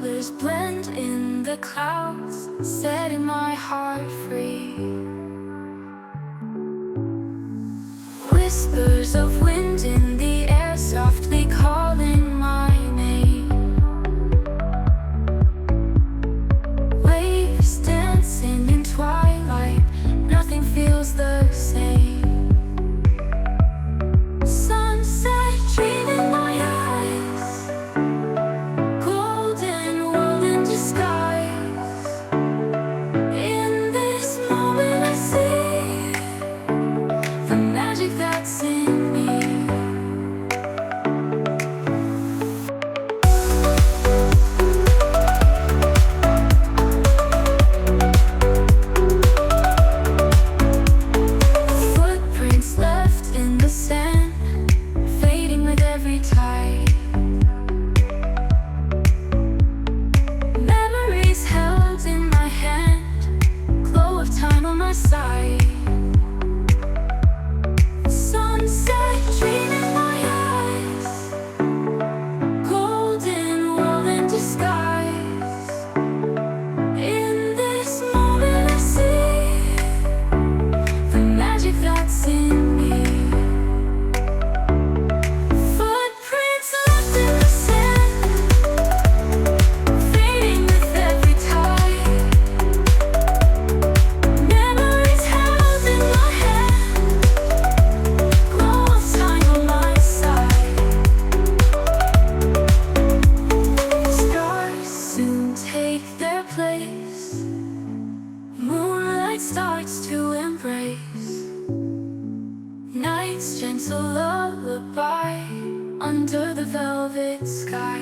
colors blend in the clouds, setting my heart free. Whispers of wind in the air, softly calling my name. Waves dancing in twilight, nothing feels the same. Sunset dream in my eyes, golden world in disguise. In this moment I see the magic that's in me. Footprints left in the sand, fading with every tide. Memories held in my hand, glow of time on my side. Sunset dream in my eyes, golden world in disguise. In this moment I see the magic that's in me. Footprints left in the sand, fading with every tide. Memories held in my hand, glow of time on my side. Stars soon take their place, moonlight starts to embrace night's gentle lullaby under the velvet sky.